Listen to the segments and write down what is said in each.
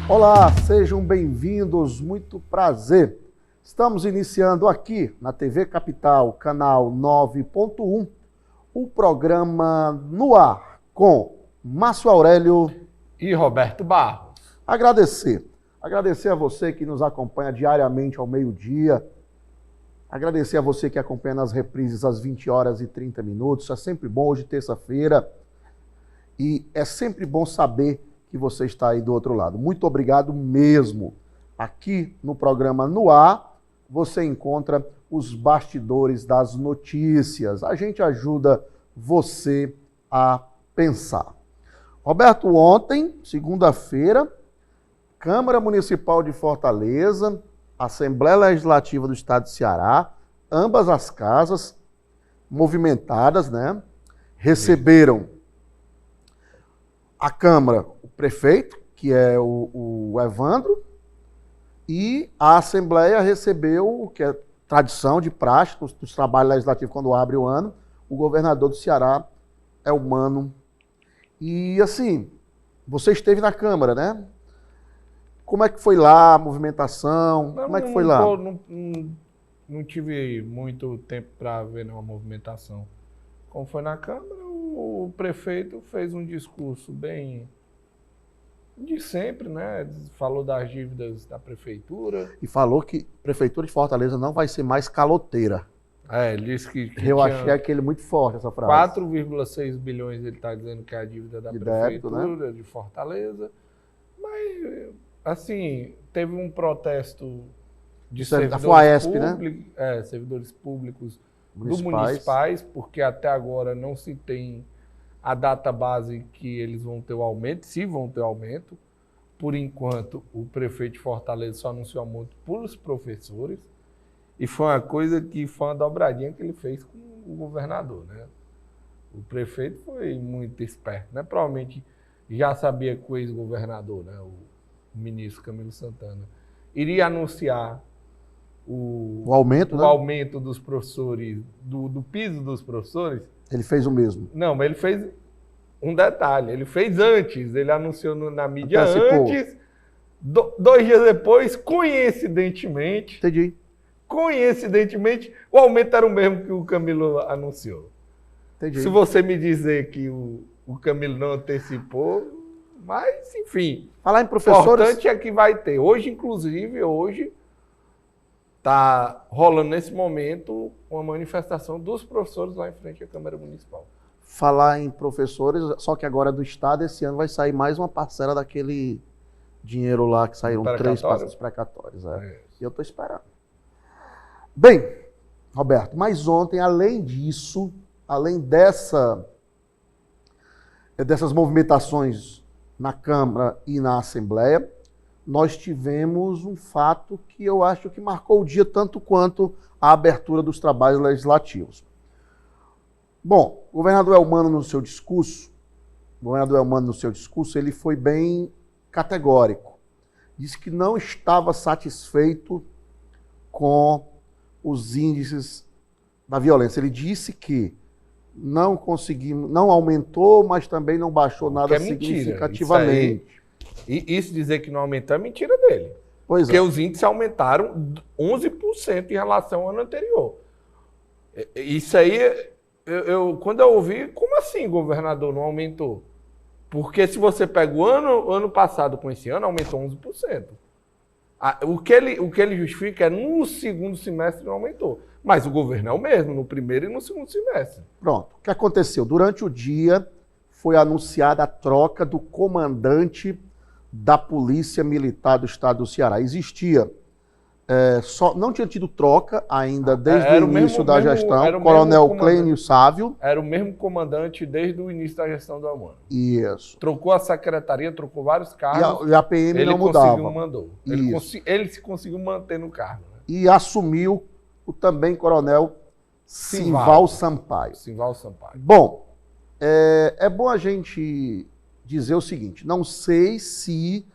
Olá, sejam bem-vindos, muito prazer. Estamos iniciando aqui na TV Capital, canal 9.1, o programa No Ar com Márcio Aurélio e Roberto Barros. Agradecer a você que nos acompanha diariamente ao meio-dia, agradecer a você que acompanha nas reprises às 20 horas e 30 minutos, é sempre bom, hoje terça-feira, e é sempre bom saber que você está aí do outro lado. Muito obrigado mesmo. Aqui no programa No Ar, você encontra os bastidores das notícias. A gente ajuda você a pensar. Roberto, ontem, segunda-feira, Câmara Municipal de Fortaleza, Assembleia Legislativa do Estado de Ceará, ambas as casas movimentadas, né? Receberam a Câmara, o prefeito, que é o Evandro, e a Assembleia recebeu, o que é tradição de praxe dos trabalhos legislativos quando abre o ano, o governador do Ceará, Elmano. E assim, você esteve na Câmara, né? Como é que foi lá a movimentação? Como é que foi lá? Não tive muito tempo para ver uma movimentação. Como foi na Câmara, o prefeito fez um discurso bem de sempre, né? Falou das dívidas da prefeitura. E falou que a Prefeitura de Fortaleza não vai ser mais caloteira. Ele disse que eu achei aquele muito forte, essa frase. 4,6 bilhões ele está dizendo que é a dívida da Prefeitura débito, né? De Fortaleza. Mas, assim, teve um protesto de servidores públicos, né? Servidores públicos municipais, porque até agora não se tem a data base que eles vão ter o aumento, se vão ter o aumento. Por enquanto, o prefeito de Fortaleza só anunciou aumento para os professores. E foi uma coisa que foi uma dobradinha que ele fez com o governador, né? O prefeito foi muito esperto, né? Provavelmente já sabia que o ex-governador, né? O ministro Camilo Santana, iria anunciar o aumento dos professores, do piso dos professores. Ele fez o mesmo. Não, mas ele fez um detalhe, ele fez antes, ele anunciou na mídia antes, 2 dias depois, coincidentemente, o aumento era o mesmo que o Camilo anunciou. Entendi. Se você me dizer que o Camilo não antecipou, mas enfim. Falar em professores... O importante é que vai ter. Hoje, inclusive, está rolando nesse momento uma manifestação dos professores lá em frente à Câmara Municipal. Falar em professores, só que agora do Estado, esse ano vai sair mais uma parcela daquele dinheiro lá que saíram 3 passos precatórios. E eu estou esperando. Bem, Roberto, mas ontem, além disso, além dessas movimentações na Câmara e na Assembleia, nós tivemos um fato que eu acho que marcou o dia tanto quanto a abertura dos trabalhos legislativos. Bom, o governador Elmano no seu discurso, ele foi bem categórico. Disse que não estava satisfeito com os índices da violência. Ele disse que não aumentou, mas também não baixou nada significativamente. Isso dizer que não aumentou é mentira dele. Porque os índices aumentaram 11% em relação ao ano anterior. Isso aí, quando eu ouvi, como assim, governador, não aumentou? Porque se você pega o ano passado com esse ano, aumentou 11%. O que ele justifica é no segundo semestre não aumentou. Mas o governo é o mesmo, no primeiro e no segundo semestre. Pronto. O que aconteceu? Durante o dia foi anunciada a troca do comandante da Polícia Militar do Estado do Ceará. Existia, não tinha tido troca ainda desde o início da gestão, Coronel Clênio Sávio. Era o mesmo comandante desde o início da gestão do Elmano. Isso. Trocou a secretaria, trocou vários cargos. E a PM não mudava. Ele se conseguiu manter no cargo. Né? E assumiu o também coronel Simval Sampaio. Bom, é bom a gente dizer o seguinte, não sei se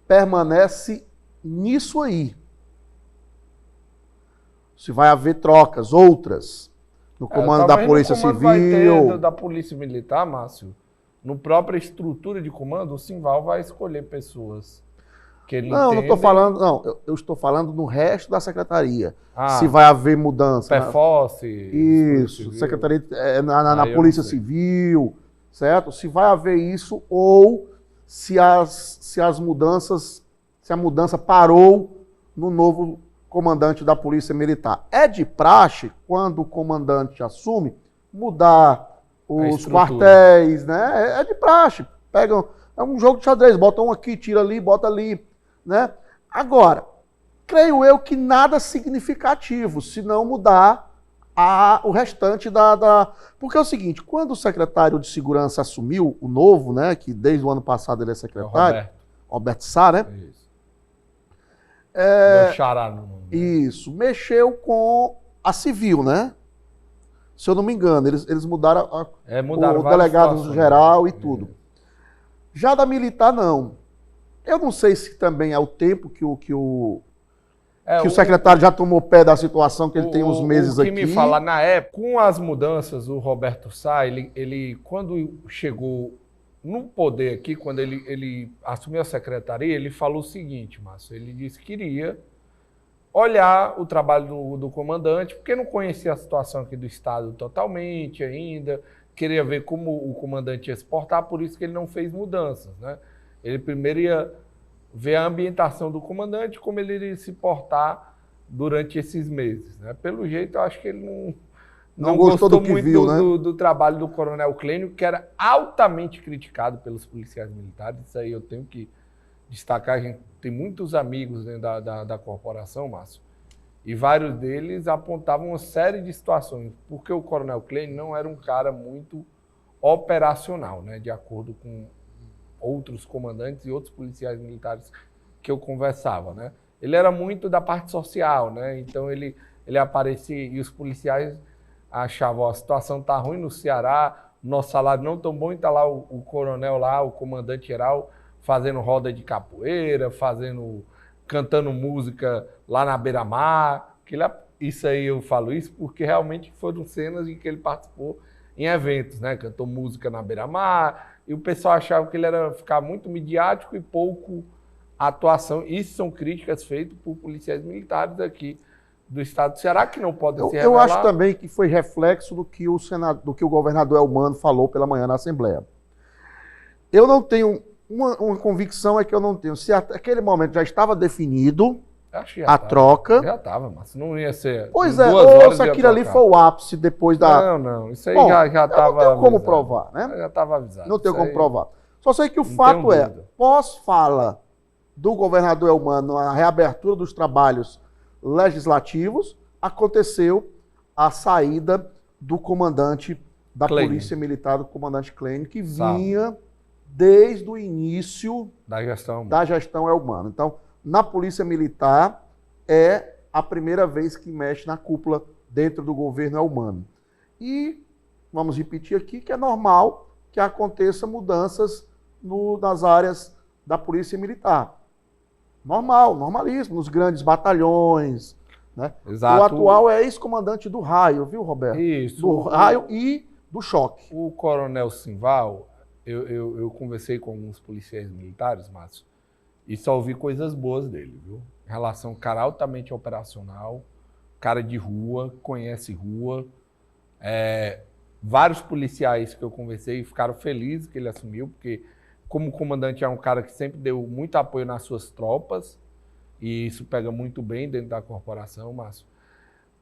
permanece nisso aí. Se vai haver trocas, outras, no comando da Polícia Civil. Vai ter da Polícia Militar, Márcio, no própria estrutura de comando, o Simval vai escolher pessoas que ele não estou falando, não, eu estou falando no resto da secretaria. Se vai haver mudança. PFOS. Isso, secretaria na Polícia Civil, certo? Se vai haver isso ou se a mudança parou no novo comandante da Polícia Militar. É de praxe, quando o comandante assume, mudar os quartéis, né? É de praxe. É um jogo de xadrez, bota um aqui, tira ali, bota ali, né? Agora, creio eu que nada significativo, se não mudar o restante Porque é o seguinte, quando o secretário de Segurança assumiu, o novo, né, que desde o ano passado ele é secretário, Roberto Sá, né? Isso. Xará no nome. Isso, mexeu com a civil, né? Se eu não me engano, eles mudaram o delegado geral e tudo. Já da militar, não. Eu não sei se também é o tempo que o secretário já tomou pé da situação, que ele tem uns meses aqui. O que me fala, na época, com as mudanças, o Roberto Sá, ele quando chegou no poder aqui, quando ele assumiu a secretaria, ele falou o seguinte, Márcio, ele disse que queria olhar o trabalho do comandante, porque não conhecia a situação aqui do Estado totalmente ainda, queria ver como o comandante ia se portar, por isso que ele não fez mudanças, né? Ele primeiro ia ver a ambientação do comandante, como ele iria se portar durante esses meses, né? Pelo jeito, eu acho que ele não gostou do que muito viu, né? do trabalho do Coronel Clênio, que era altamente criticado pelos policiais militares. Isso aí eu tenho que destacar. A gente tem muitos amigos dentro da corporação, Márcio, e vários deles apontavam uma série de situações, porque o Coronel Clênio não era um cara muito operacional, né? De acordo com outros comandantes e outros policiais militares que eu conversava, né? Ele era muito da parte social, né? Então ele aparecia e os policiais achavam, a situação tá ruim no Ceará, nosso salário não tão bom, e tá lá o coronel lá, o comandante geral, fazendo roda de capoeira, cantando música lá na beira-mar. Isso aí eu falo isso porque realmente foram cenas em que ele participou em eventos, né? Cantou música na beira-mar, e o pessoal achava que ele era ficar muito midiático e pouco atuação. Isso são críticas feitas por policiais militares aqui do estado do Ceará, que não podem se revelar. Eu acho também que foi reflexo do que o governador Elmano falou pela manhã na Assembleia. Eu não tenho, uma convicção é que eu não tenho, se aquele momento já estava definido, a troca. Já estava, mas não ia ser. Pois é, ou se aquilo ali foi o ápice depois da. Não, isso aí já estava. Não tem como provar, né? Já estava avisado. Não tem como provar. Só sei que o fato é, pós-fala do governador Elmano, a reabertura dos trabalhos legislativos, aconteceu a saída do comandante da Polícia Militar, do comandante Clênio, que vinha desde o início da gestão Elmano. Então, na Polícia Militar, é a primeira vez que mexe na cúpula dentro do governo Elmano. E, vamos repetir aqui, que é normal que aconteça mudanças nas áreas da Polícia Militar. Normalíssimo, nos grandes batalhões, né? Exato. O atual é ex-comandante do Raio, viu, Roberto? Isso. Do Raio e do Choque. O coronel Simval, eu conversei com alguns policiais militares, Márcio, e só ouvi coisas boas dele, viu? Em relação ao cara altamente operacional, cara de rua, conhece rua. Vários policiais que eu conversei ficaram felizes que ele assumiu, porque como comandante é um cara que sempre deu muito apoio nas suas tropas, e isso pega muito bem dentro da corporação, Márcio.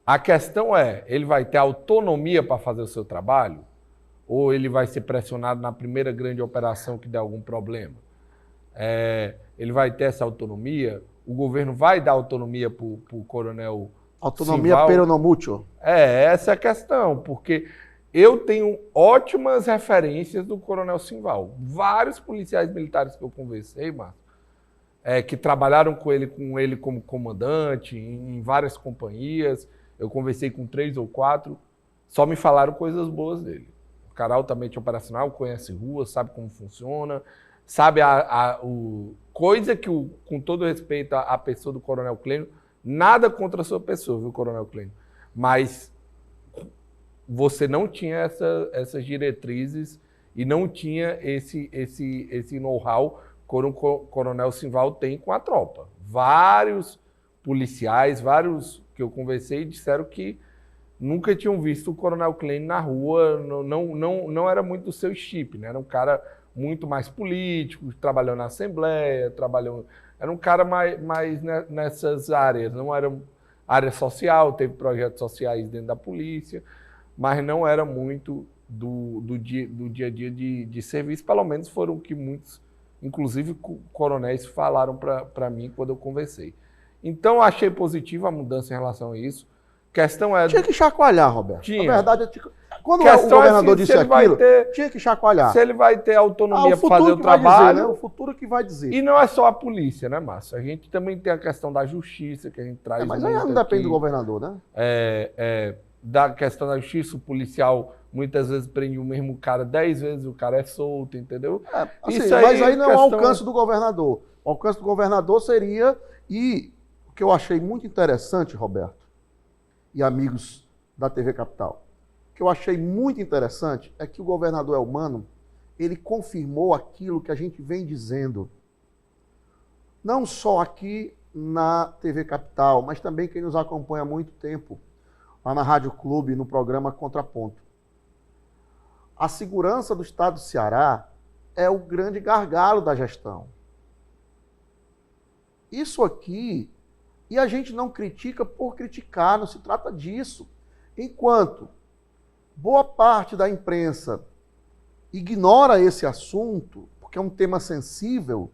A questão é, ele vai ter autonomia para fazer o seu trabalho? Ou ele vai ser pressionado na primeira grande operação que der algum problema? Ele vai ter essa autonomia? O governo vai dar autonomia para o coronel Autonomia peronomútil? Essa é a questão, porque eu tenho ótimas referências do coronel Simval. Vários policiais militares que eu conversei, Márcio, que trabalharam com ele como comandante em várias companhias. Eu conversei com 3 ou 4, só me falaram coisas boas dele. O cara altamente operacional, conhece rua, sabe como funciona, sabe coisa que, com todo respeito à pessoa do coronel Clênio, nada contra a sua pessoa, viu, coronel Clênio? Mas você não tinha essas diretrizes e não tinha esse know-how o Coronel Simval tem com a tropa. Vários policiais, vários que eu conversei, disseram que nunca tinham visto o Coronel Clênio na rua, não era muito do seu chip, né? Era um cara muito mais político, trabalhou na Assembleia, era um cara mais nessas áreas, não era área social, teve projetos sociais dentro da polícia, mas não era muito do dia a dia de serviço, pelo menos foram o que muitos, inclusive coronéis, falaram para mim quando eu conversei. Então, eu achei positiva a mudança em relação a isso. Questão é... Tinha que chacoalhar, Roberto. Tinha. A verdade é quando o governador disse aquilo, tinha que chacoalhar. Se ele vai ter autonomia para fazer o trabalho... Dizer, né? O futuro que vai dizer. E não é só a polícia, né, Márcio? A gente também tem a questão da justiça, que a gente traz... Mas aí não depende do governador, né? Da questão da justiça, o policial muitas vezes prende o mesmo cara 10 vezes, o cara é solto, entendeu? Assim, mas aí não é o alcance do governador. O alcance do governador seria... E o que eu achei muito interessante, Roberto, e amigos da TV Capital, o que eu achei muito interessante é que o governador Elmano, ele confirmou aquilo que a gente vem dizendo, não só aqui na TV Capital, mas também quem nos acompanha há muito tempo, lá na Rádio Clube, no programa Contraponto. A segurança do estado do Ceará é o grande gargalo da gestão. Isso aqui, e a gente não critica por criticar, não se trata disso. Enquanto boa parte da imprensa ignora esse assunto, porque é um tema sensível,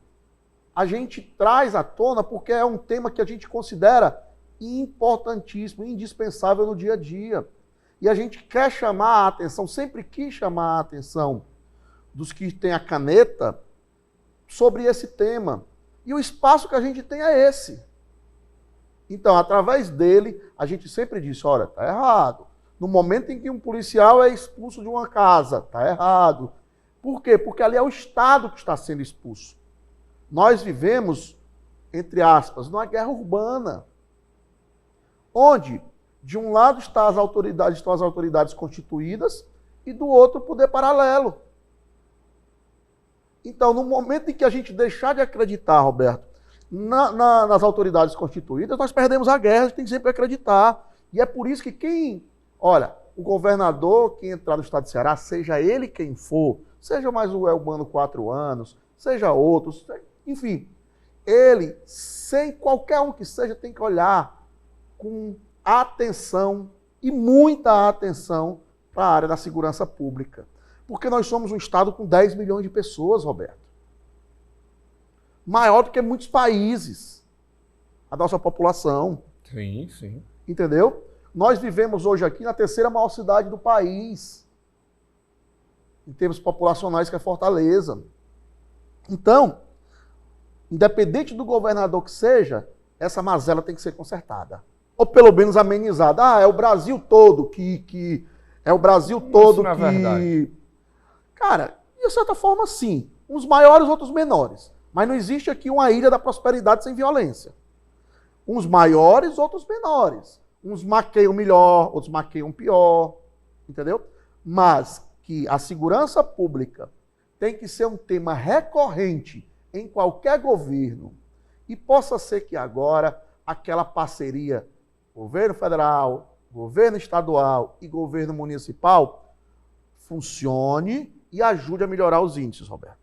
a gente traz à tona porque é um tema que a gente considera importantíssimo, indispensável no dia a dia. E a gente quer chamar a atenção, sempre quis chamar a atenção dos que têm a caneta sobre esse tema. E o espaço que a gente tem é esse. Então, através dele, a gente sempre disse, olha, está errado. No momento em que um policial é expulso de uma casa, está errado. Por quê? Porque ali é o Estado que está sendo expulso. Nós vivemos, entre aspas, numa guerra urbana, onde, de um lado, estão as autoridades constituídas e do outro, o poder paralelo. Então, no momento em que a gente deixar de acreditar, Roberto, nas autoridades constituídas, nós perdemos a guerra, a gente tem que sempre acreditar. E é por isso que o governador que entrar no estado de Ceará, seja ele quem for, seja mais o Elmano 4 anos, seja outros, enfim, ele, sem qualquer um que seja, tem que olhar com atenção e muita atenção para a área da segurança pública. Porque nós somos um estado com 10 milhões de pessoas, Roberto. Maior do que muitos países. A nossa população. Sim, sim. Entendeu? Nós vivemos hoje aqui na terceira maior cidade do país. Em termos populacionais, que é Fortaleza. Então, independente do governador que seja, essa mazela tem que ser consertada. Ou pelo menos amenizada. É o Brasil todo que... É o Brasil todo isso não é verdade. Cara, de certa forma, sim. Uns maiores, outros menores. Mas não existe aqui uma ilha da prosperidade sem violência. Uns maiores, outros menores. Uns maqueiam melhor, outros maqueiam pior. Entendeu? Mas que a segurança pública tem que ser um tema recorrente em qualquer governo. E possa ser que agora aquela parceria governo federal, governo estadual e governo municipal funcione e ajude a melhorar os índices, Roberto.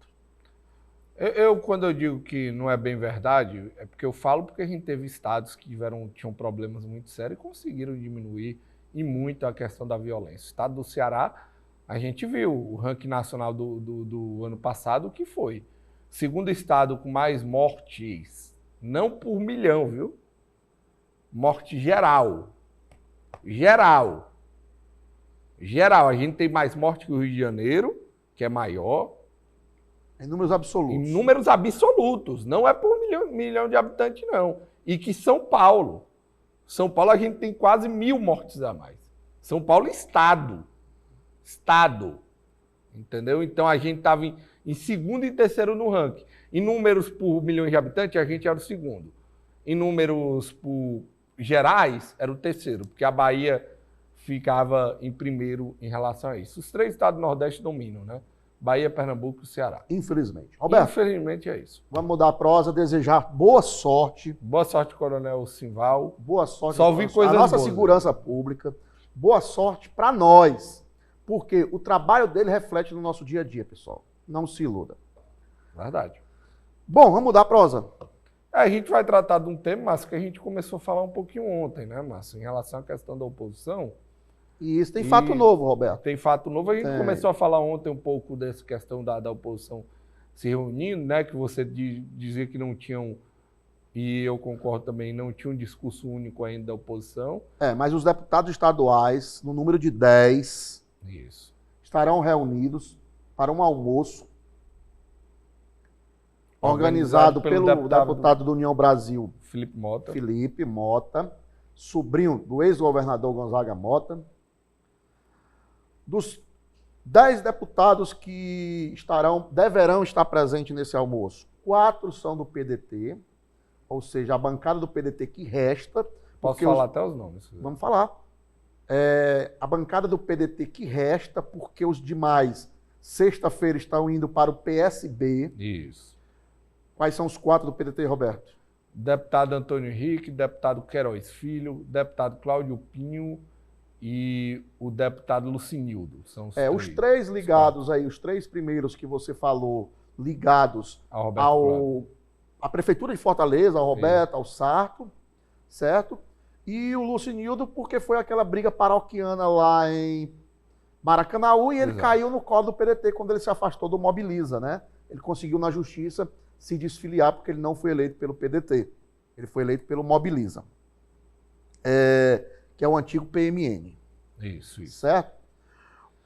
Quando eu digo que não é bem verdade, é porque eu falo porque a gente teve estados que tinham problemas muito sérios e conseguiram diminuir e muito a questão da violência. O estado do Ceará, a gente viu o ranking nacional do ano passado, que foi segundo estado com mais mortes, não por milhão, viu? Morte geral. Geral. A gente tem mais morte que o Rio de Janeiro, que é maior. Em números absolutos. Em números absolutos. Não é por milhão de habitantes, não. E que São Paulo. São Paulo a gente tem quase 1.000 mortes a mais. São Paulo, estado. Estado. Entendeu? Então a gente estava em segundo e terceiro no ranking. Em números por milhões de habitantes, a gente era o segundo. Em números por gerais, era o terceiro, porque a Bahia ficava em primeiro em relação a isso. Os 3 estados do Nordeste dominam, né? Bahia, Pernambuco e Ceará. Infelizmente. Roberto, infelizmente é isso. Vamos mudar a prosa, desejar boa sorte. Boa sorte, Coronel Simval. Boa sorte Só ouvi coisas a nossa boas, segurança pública. Boa sorte para nós, porque o trabalho dele reflete no nosso dia a dia, pessoal. Não se iluda. Verdade. Bom, vamos mudar a prosa. A gente vai tratar de um tema, Márcio, que a gente começou a falar um pouquinho ontem, né, Márcio, em relação à questão da oposição. E isso tem fato novo, Roberto. Tem fato novo. A gente começou a falar ontem um pouco dessa questão da oposição se reunindo, né, que você dizia que não tinham, e eu concordo também, não tinha um discurso único ainda da oposição. Mas os deputados estaduais, no número de 10, isso, estarão reunidos para um almoço organizado pelo deputado do União Brasil, Felipe Mota, sobrinho do ex-governador Gonzaga Mota. Dos 10 deputados que deverão estar presentes nesse almoço, 4 são do PDT, ou seja, a bancada do PDT que resta. Posso falar até os nomes? Vamos falar. A bancada do PDT que resta, porque os demais, sexta-feira, estão indo para o PSB. Isso. Quais são os 4 do PDT, Roberto? Deputado Antônio Henrique, deputado Queiroz Filho, deputado Cláudio Pinho e o deputado Lucinildo. São os 3 ligados aí, os 3 primeiros que você falou, ligados à Prefeitura de Fortaleza, ao Roberto, ao Sarto, certo? E o Lucinildo, porque foi aquela briga paroquiana lá em Maracanaú e ele caiu no colo do PDT quando ele se afastou do Mobiliza, né? Ele conseguiu na justiça se desfiliar porque ele não foi eleito pelo PDT. Ele foi eleito pelo Mobiliza. Que é o antigo PMN. Isso. Certo?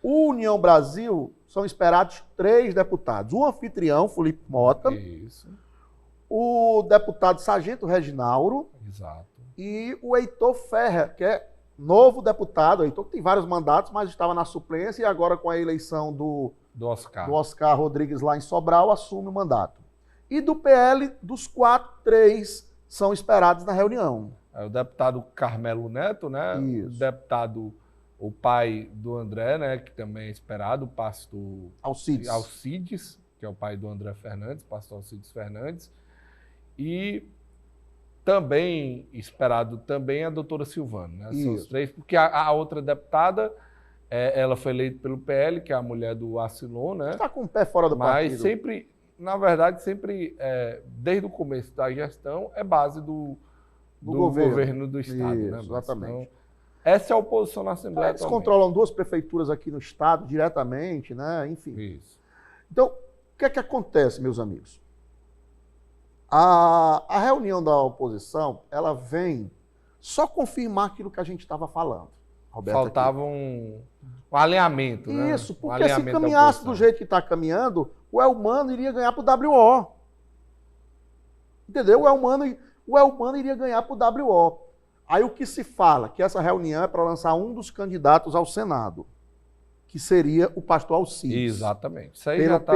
O União Brasil são esperados 3 deputados. O anfitrião, Felipe Mota. Isso. O deputado Sargento Reginaldo. Exato. E o Heitor Ferrer, que é novo deputado. O Heitor tem vários mandatos, mas estava na suplência e agora com a eleição do Oscar Rodrigues lá em Sobral, assume o mandato. E do PL, dos 4, 3 são esperados na reunião. O deputado Carmelo Neto, né? Isso. O deputado, o pai do André, né? Que também é esperado, o pastor Alcides, que é o pai do André Fernandes, pastor Alcides Fernandes. E também esperado também a doutora Silvana, né? São os 3, porque a outra deputada, ela foi eleita pelo PL, que é a mulher do Acilon, né? Está com o pé fora do partido. Mas sempre, na verdade, desde o começo da gestão, é base do governo do Estado. Isso, né? Exatamente. Então, essa é a oposição na Assembleia. Eles controlam 2 prefeituras aqui no Estado, diretamente, né? Enfim. Isso. Então, o que é que acontece, meus amigos? A reunião da oposição, ela vem só confirmar aquilo que a gente estava falando, Roberto. Faltava um alinhamento, né? Isso, porque se caminhasse do jeito que está caminhando, o Elmano iria ganhar para o WO. Entendeu? O Elmano iria ganhar para o WO. Aí o que se fala? Que essa reunião é para lançar um dos candidatos ao Senado, que seria o pastor Alcides. Exatamente. Isso aí pelo já está.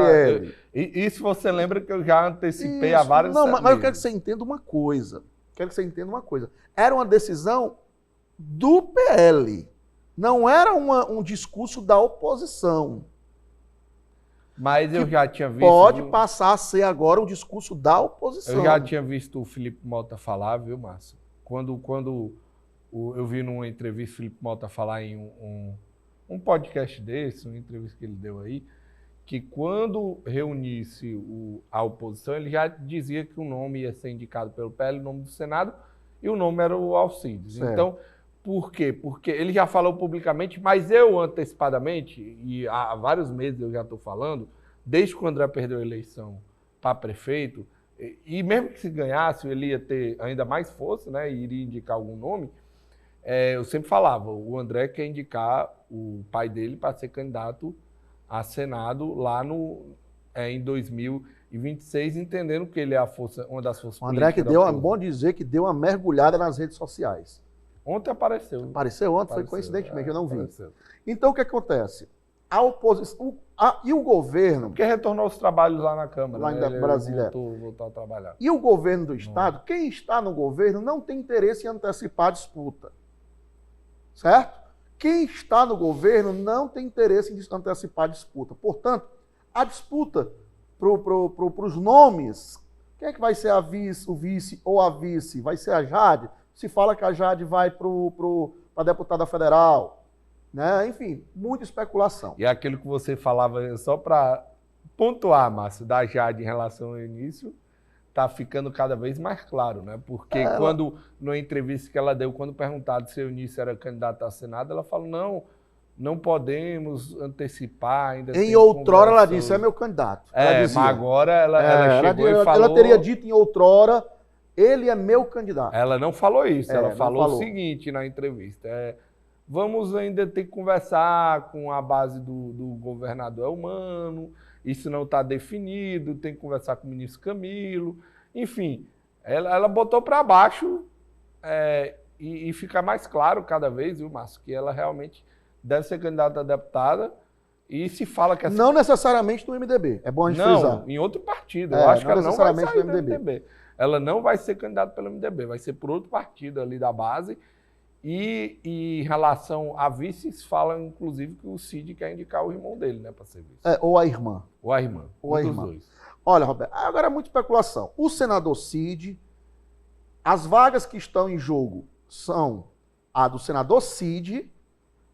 Isso você lembra que eu já antecipei há vários anos. Mas eu quero que você entenda uma coisa. Era uma decisão do PL. Não era um discurso da oposição. Mas eu já tinha visto... Pode passar a ser agora o discurso da oposição. Eu já tinha visto o Felipe Mota falar, viu, Márcio? Quando eu vi numa entrevista o Felipe Mota falar em um podcast desse, uma entrevista que ele deu aí, que quando reunisse a oposição, ele já dizia que o nome ia ser indicado pelo PL, o nome do Senado, e o nome era o Alcides. Certo. Então, por quê? Porque ele já falou publicamente, mas eu antecipadamente, e há vários meses eu já estou falando, desde que o André perdeu a eleição para prefeito, e mesmo que se ganhasse, ele ia ter ainda mais força, né, e iria indicar algum nome, eu sempre falava, o André quer indicar o pai dele para ser candidato a Senado lá em 2026, entendendo que ele é uma das forças políticas. O André que é bom dizer que deu uma mergulhada nas redes sociais. Ontem apareceu. Apareceu ontem, foi coincidentemente, eu não vi. Apareceu. Então o que acontece? A oposição e o governo... Porque retornou os trabalhos lá na Câmara. Lá em Brasília. Voltou a trabalhar. E o governo do Estado, quem está no governo não tem interesse em antecipar a disputa. Certo? Quem está no governo não tem interesse em antecipar a disputa. Portanto, a disputa para os nomes, quem é que vai ser o vice ou a vice? Vai ser a Jade? Se fala que a Jade vai para deputada federal. Né? Enfim, muita especulação. E aquilo que você falava, só para pontuar, Márcio, da Jade em relação ao início, está ficando cada vez mais claro, né? Porque quando, na entrevista que ela deu, quando perguntado se o Eunício era candidato a Senado, ela falou, não podemos antecipar ainda. Em outrora ela disse, é meu candidato. Mas agora ela chegou e falou... Ela teria dito em outrora, ele é meu candidato. Ela não falou isso, ela falou o seguinte na entrevista, vamos ainda ter que conversar com a base do governador Elmano, isso não está definido, tem que conversar com o ministro Camilo, enfim, ela botou para baixo e fica mais claro cada vez, viu, Márcio, que ela realmente deve ser candidata a deputada e se fala que... Não necessariamente no MDB, é bom a gente frisar. Não, em outro partido, eu acho que ela não vai sair do MDB. Ela não vai ser candidata pelo MDB, vai ser por outro partido ali da base. E em relação a vices, fala inclusive que o Cid quer indicar o irmão dele, né, para ser vice. Ou a irmã. Ou a irmã. Ou a irmã. Dois. Olha, Roberto, agora é muita especulação. O senador Cid, as vagas que estão em jogo são a do senador Cid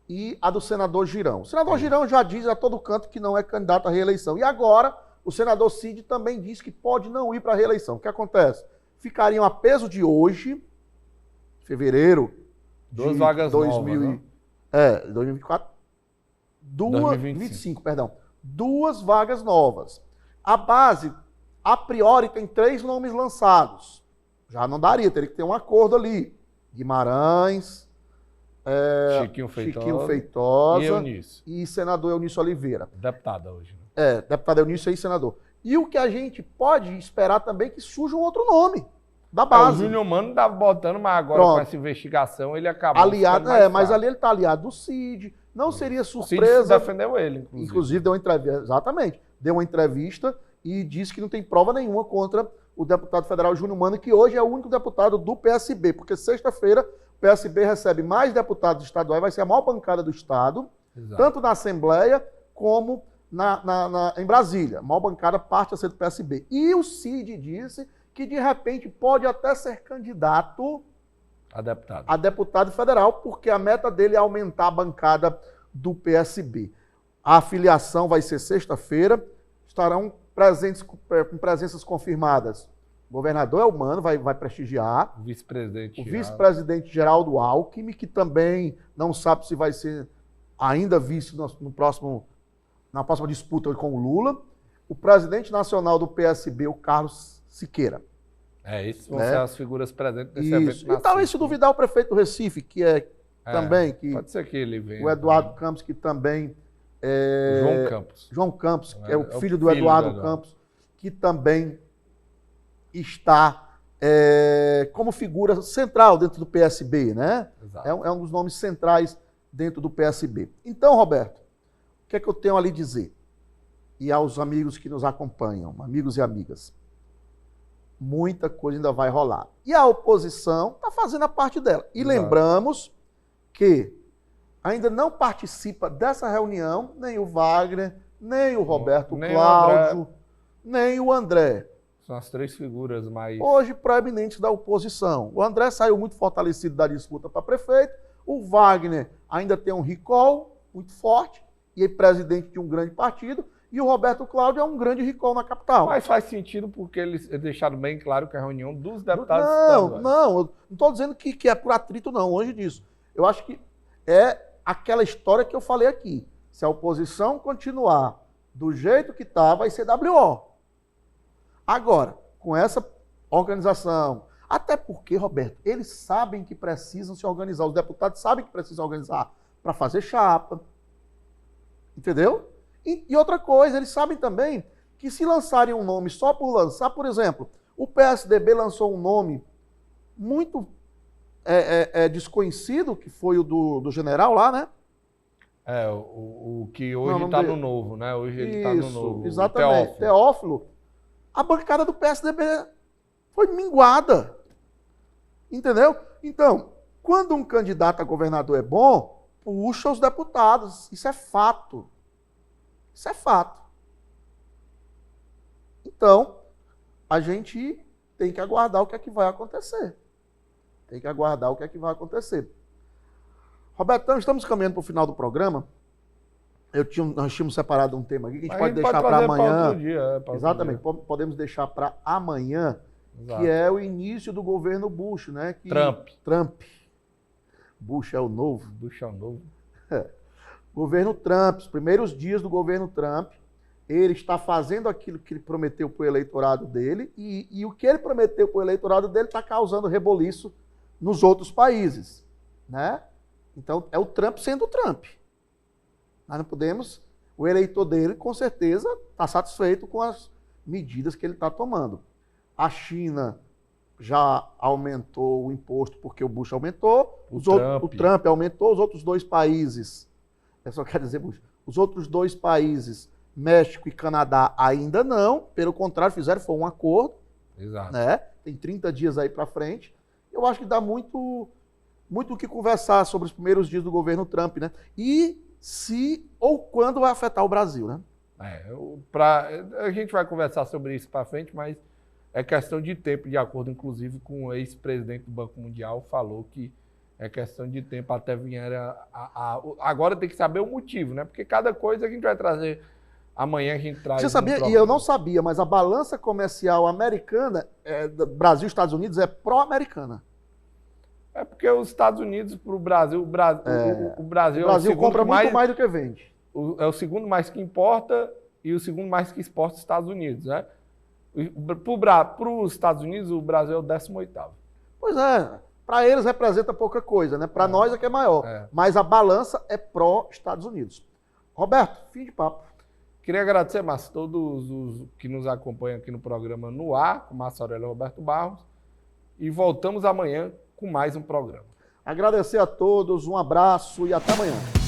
e a do senador Girão. O senador Girão já diz a todo canto que não é candidato à reeleição. E agora, o senador Cid também diz que pode não ir para a reeleição. O que acontece? Ficariam a peso de hoje, fevereiro, duas vagas 2024. 2025, perdão. Duas vagas novas. A base, a priori, tem 3 nomes lançados. Já não daria, teria que ter um acordo ali. Guimarães, Chiquinho Feitosa e senador Eunício Oliveira. Deputada hoje. Né? Deputada Eunício e senador. E o que a gente pode esperar também é que surja um outro nome da base. O Júnior Mano estava botando, mas agora com essa investigação ele acabou aliado, mas ali ele está aliado do Cid. Não seria surpresa. O Cid defendeu ele, inclusive deu uma entrevista, exatamente, deu uma entrevista e disse que não tem prova nenhuma contra o deputado federal Júnior Mano, que hoje é o único deputado do PSB, porque sexta-feira o PSB recebe mais deputados estaduais, vai ser a maior bancada do estado, tanto na Assembleia como em Brasília. A maior bancada parte a ser do PSB. E o Cid disse que de repente pode até ser candidato a deputado federal, porque a meta dele é aumentar a bancada do PSB. A filiação vai ser sexta-feira, estarão presentes com presenças confirmadas. O governador Elmano vai prestigiar. O vice-presidente Geraldo Alckmin, que também não sabe se vai ser ainda vice na próxima disputa com o Lula. O presidente nacional do PSB, o Carlos Siqueira. Isso vão ser as figuras presentes nesse evento. E talvez, se duvidar, o prefeito do Recife, que também... Pode ser que ele venha. O Eduardo Campos, que também... João Campos, que é o filho do Eduardo Campos, que também está como figura central dentro do PSB, né? É um dos nomes centrais dentro do PSB. Então, Roberto, o que é que eu tenho ali a dizer? E aos amigos que nos acompanham, amigos e amigas, muita coisa ainda vai rolar. E a oposição está fazendo a parte dela. E lembramos que ainda não participa dessa reunião nem o Wagner, nem o Roberto Cláudio, nem o André. São as 3 figuras mais... hoje proeminentes da oposição. O André saiu muito fortalecido da disputa para prefeito, o Wagner ainda tem um recall muito forte, e é presidente de um grande partido, e o Roberto Cláudio é um grande recall na capital. Mas faz sentido porque eles deixaram bem claro que é a reunião dos deputados estaduais. Não, eu não estou dizendo que é por atrito, não, longe disso. Eu acho que é aquela história que eu falei aqui. Se a oposição continuar do jeito que está, vai ser WO. Agora, com essa organização, até porque, Roberto, eles sabem que precisam se organizar, os deputados sabem que precisam organizar para fazer chapa, entendeu? E outra coisa, eles sabem também que se lançarem um nome só por lançar, por exemplo, o PSDB lançou um nome muito desconhecido, que foi o do general lá, né? O que hoje está no Novo, né? Hoje ele está no Novo. Exatamente, Teófilo. A bancada do PSDB foi minguada. Entendeu? Então, quando um candidato a governador é bom, puxa os deputados. Isso é fato. Isso é fato. Então, a gente tem que aguardar o que é que vai acontecer. Tem que aguardar o que é que vai acontecer. Robertão, estamos caminhando para o final do programa. Nós tínhamos separado um tema aqui que a gente pode deixar para amanhã. Exatamente, podemos deixar para amanhã, que é o início do governo Bush, né? Trump. Bush é o novo. Bush é o novo. Governo Trump, os primeiros dias do governo Trump, ele está fazendo aquilo que ele prometeu para o eleitorado dele e o que ele prometeu para o eleitorado dele está causando reboliço nos outros países, né? Então, é o Trump sendo o Trump. Nós não podemos... O eleitor dele, com certeza, está satisfeito com as medidas que ele está tomando. A China já aumentou o imposto porque o Bush aumentou, o Trump aumentou, os outros dois países, só quer dizer, Bush, os outros dois países, México e Canadá, ainda não, pelo contrário, foi um acordo. Exato. Né? Tem 30 dias aí para frente. Eu acho que dá muito o que conversar sobre os primeiros dias do governo Trump, né? E se ou quando vai afetar o Brasil, né? A gente vai conversar sobre isso para frente, mas é questão de tempo, de acordo, inclusive, com o ex-presidente do Banco Mundial, falou que é questão de tempo até vir agora tem que saber o motivo, né? Porque cada coisa a gente vai trazer, amanhã a gente traz... Você sabia? E eu não sabia, mas a balança comercial americana, Brasil e Estados Unidos, é pró-americana. É porque os Estados Unidos para o Brasil... O Brasil compra muito mais do que vende. É o segundo mais que importa e o segundo mais que exporta os Estados Unidos, né? Para os Estados Unidos, o Brasil é o 18º. Pois é, para eles representa pouca coisa, né? Para nós é que é maior. Mas a balança é pró-Estados Unidos. Roberto, fim de papo. Queria agradecer, Márcio, todos os que nos acompanham aqui no programa No Ar, com Márcio Aurélio e Roberto Barros. E voltamos amanhã com mais um programa. Agradecer a todos, um abraço e até amanhã.